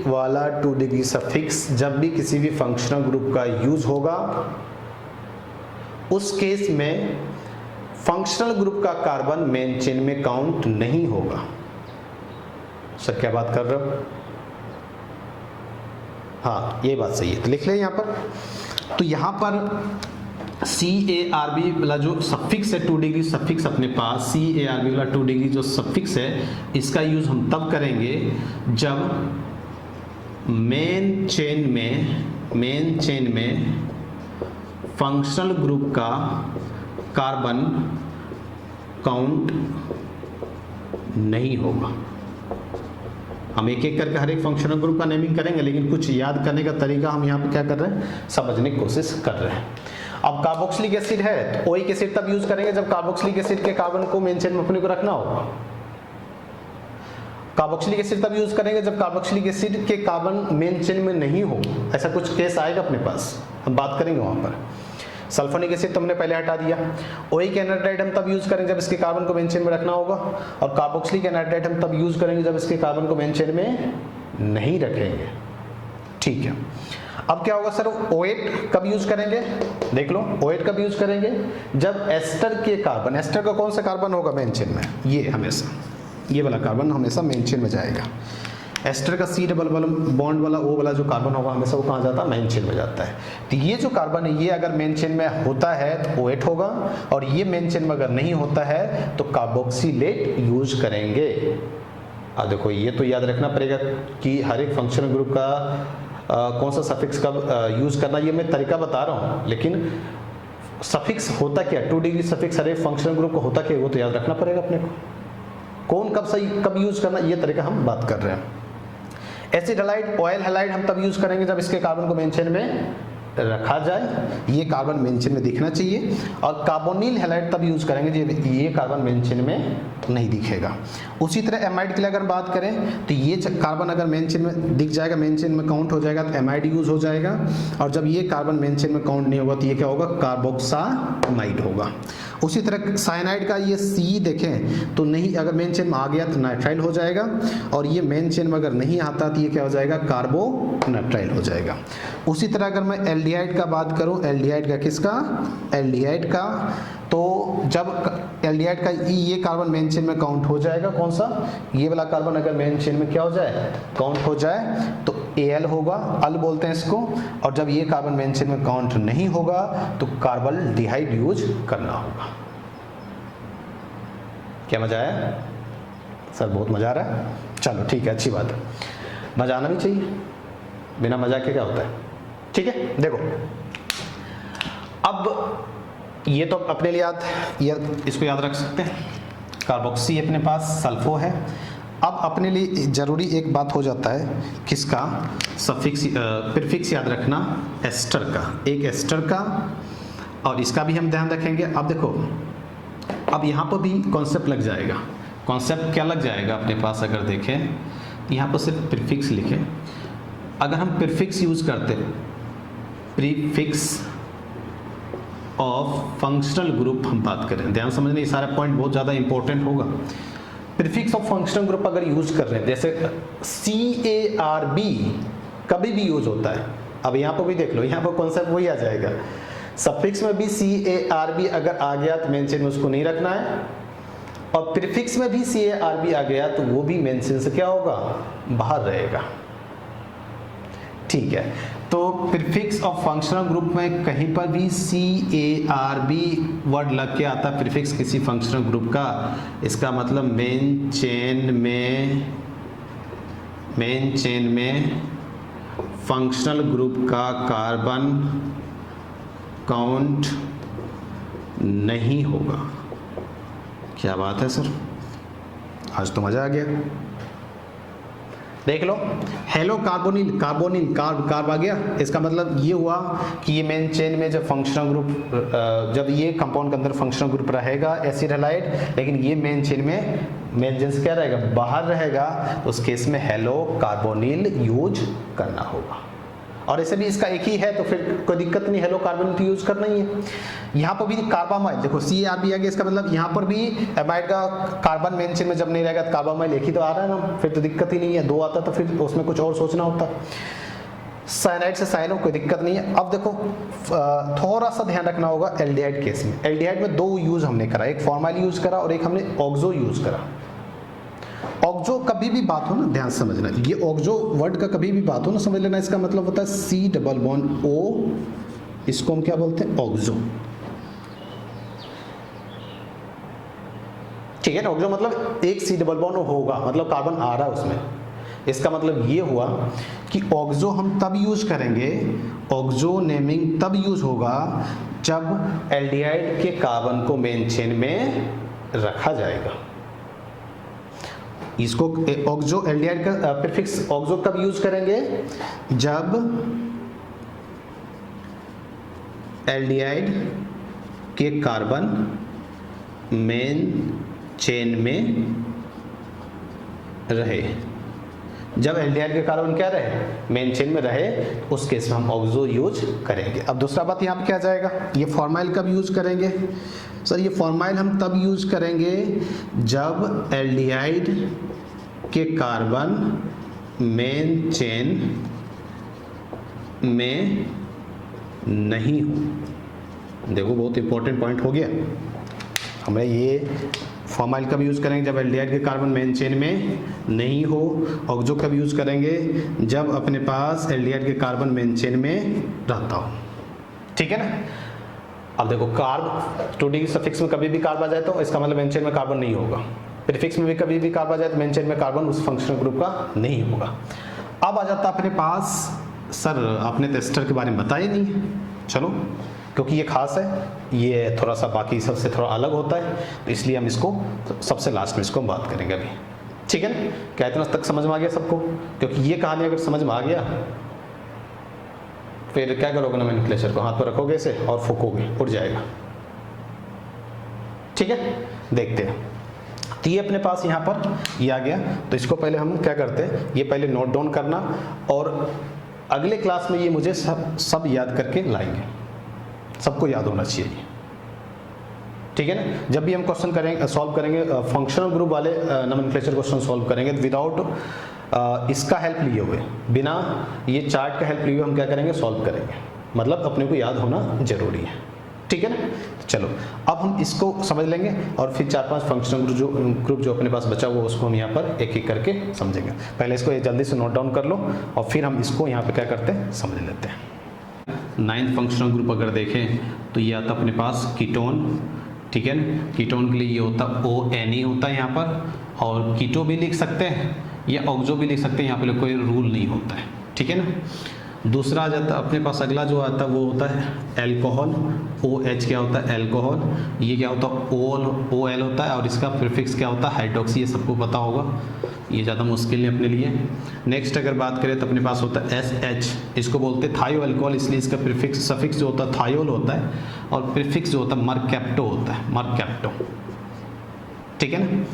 वाला 2 डिग्री सफिक्स जब भी किसी भी फंक्शनल ग्रुप का यूज होगा उस केस में फंक्शनल ग्रुप का कार्बन मेन चेन में काउंट नहीं होगा। सर क्या बात कर रहे हो? हाँ ये बात सही है, तो लिख ले यहाँ पर। तो यहाँ पर CARB वाला जो सफिक्स है 2 डिग्री सफिक्स अपने पास, CARB वाला 2 डिग्री जो सफिक्स है इसका यूज हम तब करेंगे जब मेन चेन में फंक्शनल ग्रुप का कार्बन काउंट नहीं होगा। हम एक एक करके हर एक फंक्शनल ग्रुप का नेमिंग करेंगे, लेकिन कुछ याद करने का तरीका हम यहाँ पे क्या कर रहे हैं, समझने की कोशिश कर रहे हैं। अब कार्बोक्सिलिक एसिड है तो ओइक एसिड तब यूज करेंगे जब कार्बोक्सिलिक एसिड के कार्बन को मेन चेन में अपने को रखना होगा। कार्बोक्सिलिक एसिड तब यूज करेंगे जब कार्बोक्सिलिक एसिड के कार्बन मेन चेन में नहीं हो, ऐसा कुछ केस आएगा अपने पास, हम बात करेंगे वहां पर। सल्फोनिक एसिड तो हमने पहले हटा दिया। ओइक एनहाइड्राइड हम तब यूज करेंगे जब इसके कार्बन को मेन चेन में रखना होगा, और कार्बोक्सिलिक एनहाइड्राइड हम तब यूज करेंगे जब इसके कार्बन को मेन चेन में नहीं रखेंगे, ठीक है। अब क्या होगा सर, OH कब यूज करेंगे? देख लो OH कब यूज करेंगे जब एस्टर के कार्बन, एस्टर का कौन सा कार्बन होगा मेन चेन में, ये हमेशा ये वाला कार्बन हमेशा मेन चेन में जाएगा। एस्टर का सी डबल बॉन्ड वाला ओ वाला जो कार्बन होगा हमेशा वो कहाँ जाता है, मेन चेन में जाता है। तो ये जो कार्बन है ये अगर मेन चेन में होता है तो OH होगा, और ये मेन चेन में अगर नहीं होता है तो कार्बोक्सिलेट यूज करेंगे। अब देखो ये तो याद रखना पड़ेगा कि हर एक फंक्शनल ग्रुप का कौन सा सफिक्स कब यूज करना, ये मैं तरीका बता रहा हूँ, लेकिन सफिक्स होता क्या, 2 डिग्री सफिक्स हर एक फंक्शनल ग्रुप को होता क्या, वो तो याद रखना पड़ेगा अपने को। कौन कब सही कब यूज करना, ये तरीका हम बात कर रहे हैं। एसिड हैलाइड, ऑयल हैलाइड हम तब यूज करेंगे जब इसके कार्बन को मेन चेन में रखा जाए, ये कार्बन मेन चेन में दिखना चाहिए। और कार्बोनिल हैलाइड तब यूज करेंगे जब ये कार्बन मेन चेन में नहीं दिखेगा। उसी तरह एमाइड के लिए अगर बात करें तो ये कार्बन अगर मेन चेन में दिख जाएगा, मेन चेन में काउंट हो जाएगा तो एमाइड यूज हो जाएगा। और जब ये कार्बन मेन चेन में काउंट नहीं होगा तो ये क्या होगा, कार्बोक्सामाइड होगा। उसी तरह साइनाइड का ये सी देखें तो नहीं, अगर मेन चेन में आ गया तो नाइट्राइल हो जाएगा, और ये मेन चेन में अगर नहीं आता तो ये क्या हो जाएगा, कार्बोनाइट्राइल हो जाएगा। उसी तरह अगर मैं एल्डिहाइड का बात करूं, एल्डिहाइड का किसका, एल्डिहाइड का, तो जब एल्डिहाइड का ये कार्बन मेन चेन में काउंट हो जाएगा, कौन सा, ये वाला कार्बन अगर मेन चेन में क्या हो जाए, काउंट हो जाए तो Al होगा, अल बोलते हैं इसको। और जब ये कार्बन मेन चेन में काउंट नहीं होगा तो कार्बल्डिहाइड यूज करना होगा। क्या मजा आया सर, बहुत मजा आ रहा है, चलो ठीक है, अच्छी बात है, मजा आना भी चाहिए, बिना मजा के क्या होता है। ठीक है, देखो अब ये तो अपने लिए इसको याद रख सकते हैं, कार्बोक्सी अपने पास, सल्फो है। अब अपने लिए जरूरी एक बात हो जाता है, किसका, सफिक्स प्रीफिक्स याद रखना, एस्टर का, एक एस्टर का, और इसका भी हम ध्यान रखेंगे। अब देखो अब यहाँ पर भी कॉन्सेप्ट लग जाएगा। कॉन्सेप्ट क्या लग जाएगा अपने पास, अगर देखें यहाँ पर सिर्फ प्रीफिक्स लिखें, अगर हम प्रीफिक्स यूज करते, प्रीफिक्स ऑफ फंक्शनल ग्रुप हम बात करें, ध्यान समझने, ये सारा पॉइंट बहुत ज़्यादा इंपॉर्टेंट होगा। प्रीफिक्स ऑफ फंक्शनल ग्रुप अगर यूज कर रहे हैं, जैसे CARB कभी भी यूज होता है। अब यहाँ पर भी देख लो, यहाँ पर कॉन्सेप्ट वही आ जाएगा, सफिक्स में भी CARB अगर आ गया तो मेन चेन में उसको नहीं रखना है, और प्रीफिक्स में भी CARB आ गया तो वो भी मेन चेन से क्या होगा, बाहर रहेगा। ठीक है, तो प्रीफिक्स ऑफ फंक्शनल ग्रुप में कहीं पर भी CARB वर्ड लग के आता है प्रीफिक्स किसी फंक्शनल ग्रुप का, इसका मतलब मेन चेन में फंक्शनल ग्रुप का कार्बन काउंट नहीं होगा। क्या बात है सर, आज तो मजा आ गया। देख लो, हेलो कार्बोनिल, कार्ब आ गया, इसका मतलब ये हुआ कि ये मेन चेन में जब फंक्शनल ग्रुप, जब ये कंपाउंड के अंदर फंक्शनल ग्रुप रहेगा एसिड हैलाइड, लेकिन ये मेन चेन में मेन चेन से क्या रहेगा, बाहर रहेगा, तो उस केस में हेलो कार्बोनिल यूज करना होगा। और ऐसे भी इसका एक ही है तो फिर कोई दिक्कत नहीं, हेलो कार्बोनिल तो यूज करना ही है। यहाँ पर भी कार्बामाइल, देखो CARB आ गया, इसका मतलब यहाँ पर भी एमाइड का कार्बन मेन चेन में जब नहीं रहेगा तो कार्बामाइल एक ही तो आ रहा है ना, फिर तो दिक्कत ही नहीं है। 2 आता तो फिर उसमें कुछ और सोचना होता। साइनाइड से साइनो कोई दिक्कत नहीं है। अब देखो थोड़ा सा ध्यान रखना होगा एल्डिहाइड केस में। एल्डिहाइड में 2 यूज हमने करा, एक फॉर्माइल यूज करा और एक हमने ऑक्सो यूज करा। ऑक्सो कभी भी बात हो ना, ध्यान समझना, ये ऑक्सो वर्ड का कभी भी बात हो ना, समझ लेना, इसका मतलब होता है C डबल बॉन्ड O, इसको हम क्या बोलते हैं, ऑक्सो। ठीक है ना, ऑक्सो मतलब एक C डबल बॉन्ड होगा, मतलब कार्बन आ रहा है उसमें। इसका मतलब ये हुआ कि ऑक्सो हम तब यूज करेंगे, ऑक्सो नेमिंग तब यूज होगा जब एल्डिहाइड के कार्बन को मेन चेन में रखा जाएगा। इसको ऑक्सो एल्डिहाइड का प्रीफिक्स ऑक्सो कब यूज करेंगे, जब एल्डिहाइड के कार्बन मेन चेन में रहे। जब एल्डिहाइड के कार्बन क्या रहे, मेन चेन में रहे, उस केस में हम ऑक्सो यूज करेंगे। अब दूसरा बात यहाँ पे क्या जाएगा, ये फॉर्माइल कब यूज करेंगे सर, ये फॉर्माइल हम तब यूज करेंगे जब एल्डिहाइड के कार्बन मेन चेन में नहीं हो। देखो बहुत इंपॉर्टेंट पॉइंट हो गया, हमें ये फॉर्माइल कब यूज़ करेंगे? जब एल्डिहाइड के कार्बन मेन चेन में नहीं हो। ऑक्सो कब यूज़ करेंगे? जब अपने पास एल्डिहाइड के कार्बन मेन चेन में रहता हो। ठीक है ना। अब देखो कार्ब 2D सफिक्स में कभी भी कार्ब आ जाए तो इसका मतलब मेन चेन में कार्बन नहीं होगा। प्रीफिक्स में भी कभी भी कार्ब आ जाए तो मेन चेन में कार्बन उस फंक्शनल ग्रुप का नहीं होगा। अब आ जाता अपने पास, सर आपने तो एस्टर के बारे में बताया ही नहीं है। चलो, क्योंकि ये खास है, ये थोड़ा सा बाकी सबसे थोड़ा अलग होता है, तो इसलिए हम इसको सबसे लास्ट में इसको हम बात करेंगे अभी। ठीक है ना। क्या इतना तक समझ में आ गया सबको? क्योंकि ये कहानी अगर समझ में आ गया फिर क्या करोगे? नोमेनक्लेचर को हाथ पर रखोगे इसे और फूकोगे, उड़ जाएगा। ठीक है, देखते हैं। तो ये अपने पास यहाँ पर ये आ गया, तो इसको पहले हम क्या करते हैं, ये पहले नोट डाउन करना और अगले क्लास में ये मुझे सब याद करके लाएंगे। सबको याद होना चाहिए। ठीक है ना। जब भी हम क्वेश्चन करेंगे, सॉल्व करेंगे, फंक्शनल ग्रुप वाले नोमेनक्लेचर क्वेश्चन सॉल्व करेंगे तो विदाउट इसका हेल्प लिए हुए, बिना ये चार्ट का हेल्प लिए हुए हम क्या करेंगे? सॉल्व करेंगे। मतलब अपने को याद होना जरूरी है। ठीक है ना। चलो, अब हम इसको समझ लेंगे और फिर 4-5 फंक्शनल ग्रुप जो अपने पास बचा हुआ उसको हम यहाँ पर एक एक करके समझेंगे। पहले इसको जल्दी से नोट डाउन कर लो और फिर हम इसको यहाँ पे क्या करते हैं? समझ लेते हैं। 9th फंक्शनल ग्रुप अगर देखें तो ये आता अपने पास कीटोन। ठीक है ना। कीटोन के लिए ये होता ONE होता है यहाँ पर, और कीटो भी लिख सकते हैं या ऑक्सो भी लिख सकते हैं, यहाँ पे कोई रूल नहीं होता है। ठीक है ना। दूसरा आ जाता अपने पास, अगला जो आता है वो होता है एल्कोहल। OH क्या होता है? एल्कोहल। ये क्या होता है? OL होता है, और इसका प्रीफिक्स क्या होता है? हाइड्रोक्सी। ये सबको पता होगा, ये ज़्यादा मुश्किल नहीं अपने लिए। नेक्स्ट अगर बात करें तो अपने पास होता है SH, इसको बोलते हैं थायो अल्कोहल, इसलिए इसका प्रीफिक्स सफिक्स जो होता है थायोल होता है, और प्रीफिक्स जो होता है मरकैप्टो होता है, मरकैप्टो। ठीक है ना।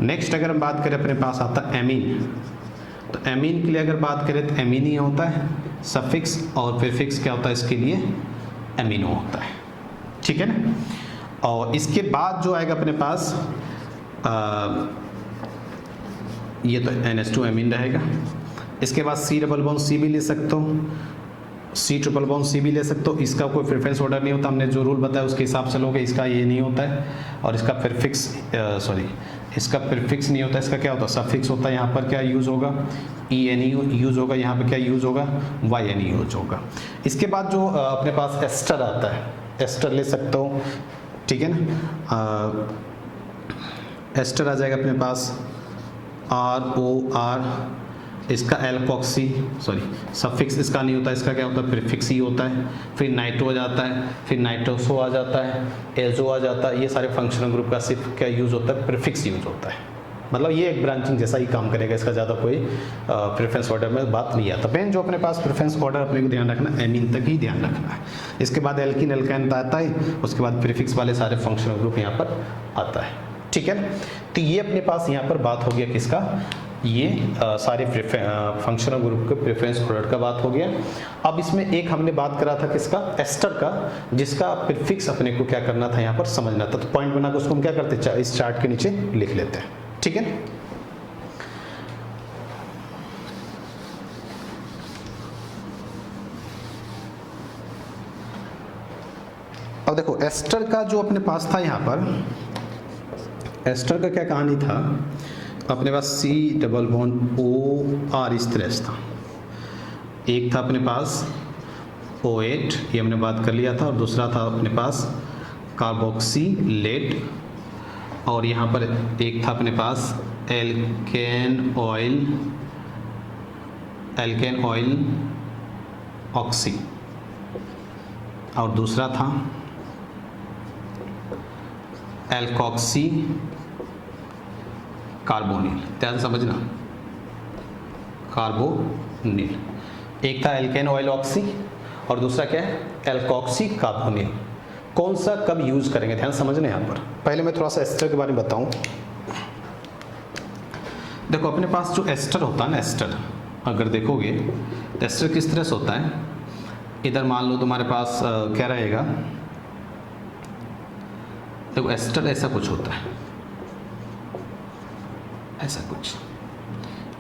नेक्स्ट अगर हम बात करें अपने पास आता है एमीन। तो एमीन के लिए अगर बात करें तो एमीनी होता है सफिक्स, और प्रीफिक्स क्या होता है इसके लिए? एमिनो होता है। ठीक है ना। और इसके बाद जो आएगा अपने पास ये तो NH2 एमीन रहेगा। इसके बाद C डबल बॉन्ड C भी ले सकते हो, C ट्रिपल बॉन्ड C भी ले सकते हो। इसका कोई प्रेफरेंस ऑर्डर नहीं होता, हमने जो रूल बताया उसके हिसाब से लोगे। इसका ये नहीं होता है, और इसका प्रीफिक्स इसका प्रीफिक्स नहीं होता, इसका क्या होता है? सफिक्स होता है। यहाँ पर क्या यूज़ होगा? ENE यूज़ होगा। यहाँ पर क्या यूज़ होगा? YNE यूज़ होगा। इसके बाद जो अपने पास एस्टर आता है, एस्टर ले सकते हो। ठीक है ना। एस्टर आ जाएगा अपने पास ROR, इसका एल्कोक्सी, सफिक्स इसका नहीं होता, इसका क्या होता है? प्रीफिक्स ही होता है। फिर नाइट्रो आ जाता है, फिर नाइट्रोसो आ जाता है, एजो आ जाता है। ये सारे फंक्शनल ग्रुप का सिर्फ क्या यूज़ होता है? प्रीफिक्स यूज़ होता है। मतलब ये एक ब्रांचिंग जैसा ही काम करेगा, इसका ज़्यादा कोई प्रेफरेंस ऑर्डर में बात नहीं आता। मेन जो अपने पास प्रेफरेंस ऑर्डर अपने को ध्यान रखना, एमीन तक ही ध्यान रखना है। इसके बाद एल्किन एल्काइन आता है, उसके बाद प्रीफिक्स वाले सारे फंक्शनल ग्रुप यहाँ पर आता है। ठीक है ना। तो ये अपने पास यहाँ पर बात हो गया किसका? ये सारे फंक्शनल ग्रुप के प्रेफरेंस ऑर्डर का बात हो गया। अब इसमें एक हमने बात करा था किसका? एस्टर का, जिसका प्रीफिक्स अपने को क्या करना था? यहाँ पर समझना था। तो पॉइंट बना के उसको हम क्या करते? इस चार्ट के नीचे लिख लेते हैं। ठीक है। अब देखो एस्टर का जो अपने पास था, यहाँ पर एस्टर का क्या कहानी था? अपने पास C डबल बॉन्ड OR इस तरह से था। एक था अपने पास O8, ये हमने बात कर लिया था, और दूसरा था अपने पास कार्बोक्सीलेट, और यहाँ पर एक था अपने पास एल्केन ऑयल ऑक्सी, और दूसरा था एल्कोक्सी कार्बोनिल। ध्यान समझना, कार्बोनिल। एक था एल्केन ऑयल ऑक्सी और दूसरा क्या है? Alkoxy carbonyl. कौन सा कब यूज करेंगे? ध्यान समझना यहाँ पर। पहले मैं थोड़ा सा एस्टर के बारे में बताऊं। देखो अपने पास जो एस्टर होता है ना, एस्टर अगर देखोगे तो एस्टर किस तरह से होता है? इधर मान लो तुम्हारे पास क्या रहेगा? देखो एस्टर ऐसा कुछ होता है, ऐसा कुछ,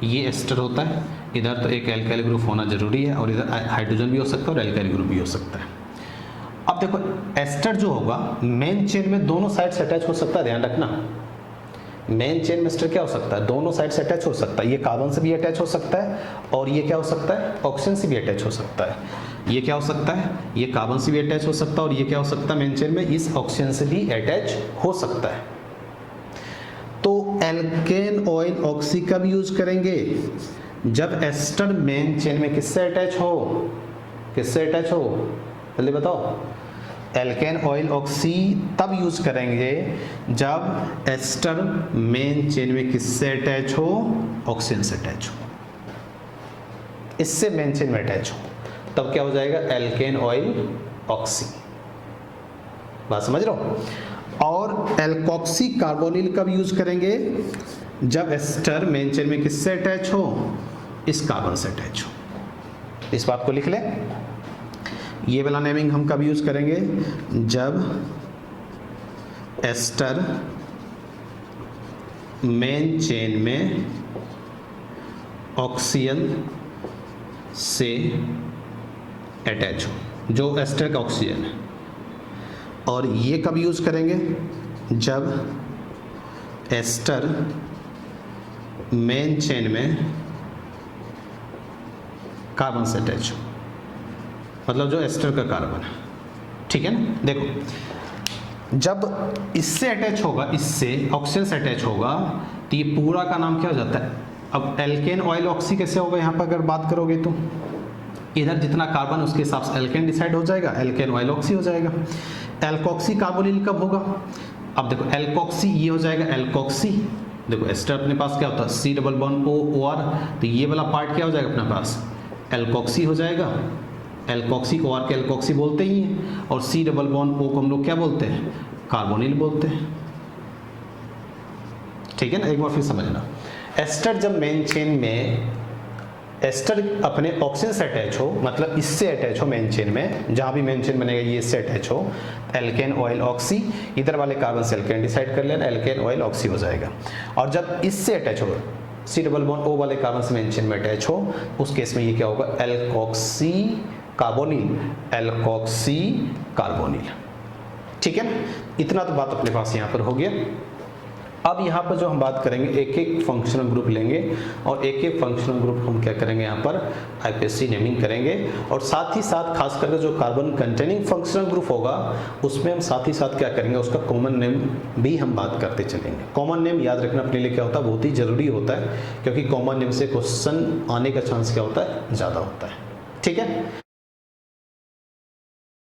ये एस्टर होता है। इधर तो एक एल्काइल ग्रुप होना जरूरी है, और इधर हाइड्रोजन भी हो सकता है और एल्काइल ग्रुप भी हो सकता है। अब देखो एस्टर जो होगा मेन चेन में दोनों साइड से अटैच हो सकता है, ध्यान रखना। मेन चेन में एस्टर क्या हो सकता है, दोनों साइड से अटैच हो सकता है, ये कार्बन से भी अटैच हो सकता है और ये क्या हो सकता है, ऑक्सीजन से भी अटैच हो सकता है। ये क्या हो सकता है, ये कार्बन से भी अटैच हो सकता है और ये क्या हो सकता है मेन चेन में, इस ऑक्सीजन से भी अटैच हो सकता है। तो एल्केन ऑयल ऑक्सी कब यूज करेंगे, जब एस्टर मेन चेन में किससे अटैच हो, किससे अटैच हो, जल्दी बताओ। एल्केन ऑयल ऑक्सी तब यूज करेंगे जब एस्टर मेन चेन में किससे अटैच हो, ऑक्सीजन से अटैच हो, इससे मेन चेन में अटैच हो, तब क्या हो जाएगा, एल्केन ऑयल ऑक्सी। बात समझ रहे हो। और एल्कोक्सी कार्बोनिल कब यूज करेंगे, जब एस्टर मेन चेन में किससे अटैच हो, इस कार्बन से अटैच हो। इस बात को लिख लें। ये वाला नेमिंग हम कब यूज करेंगे, जब एस्टर मेन चेन में ऑक्सीजन से अटैच हो, जो एस्टर का ऑक्सीजन है। और ये कब यूज करेंगे, जब एस्टर मेन चेन में कार्बन से अटैच हो, मतलब जो एस्टर का कार्बन है, ठीक है ना। देखो जब इससे अटैच होगा, इससे ऑक्सीजन से अटैच होगा, तो ये पूरा का नाम क्या हो जाता है। अब एल्केन ऑयल ऑक्सी कैसे होगा, यहाँ पर अगर बात करोगे तो इधर जितना कार्बन उसके हिसाब से एल्केन डिसाइड हो जाएगा, एल्केन ऑयल ऑक्सी हो जाएगा। एल्कोक्सी कार्बोनिल कब होगा, अब देखो एल्कोक्सी ये हो जाएगा एल्कोक्सी, देखो एस्टर अपने पास क्या होता है, C double bond O R, तो ये वाला पार्ट क्या हो जाएगा अपने पास, एल्कोक्सी हो जाएगा। एल्कोक्सी को आर के एल्कोक्सी बोलते ही हैं, और सी डबल बॉन्ड ओ को हम लोग क्या बोलते हैं, कार्बोनिल बोलते हैं, ठीक है ना। एक बार फिर समझना, एस्टर जब मेन चेन में एस्टर अपने ऑक्सीजन से अटैच हो, मतलब इससे अटैच हो मेन चेन में, जहां भी मेन चेन बनेगा ये इससे अटैच हो, एल्केन ऑयल ऑक्सी, इधर वाले कार्बन से एल्केन डिसाइड कर लेना, एल्केन ऑयल ऑक्सी हो जाएगा। और जब इससे अटैच हो, सी डबल बॉन्ड ओ वाले कार्बन से मेन चेन में अटैच हो, उस केस में ये क्या होगा, एल्कोक्सी कार्बोनिल, एल्कोक्सी कार्बोनिल, ठीक है ना। इतना तो बात अपने पास यहाँ पर हो गया। अब यहाँ पर जो हम बात करेंगे, एक एक फंक्शनल ग्रुप लेंगे और एक एक फंक्शनल ग्रुप हम क्या करेंगे, यहाँ पर आईपीएससी नेमिंग करेंगे। और साथ ही साथ खास करके जो कार्बन कंटेनिंग फंक्शनल ग्रुप होगा, उसमें हम साथ ही साथ क्या करेंगे, उसका कॉमन नेम भी हम बात करते चलेंगे। कॉमन नेम याद रखना अपने लिए क्या होता है, बहुत ही जरूरी होता है, क्योंकि कॉमन नेम से क्वेश्चन आने का चांस क्या होता है, ज़्यादा होता है, ठीक है।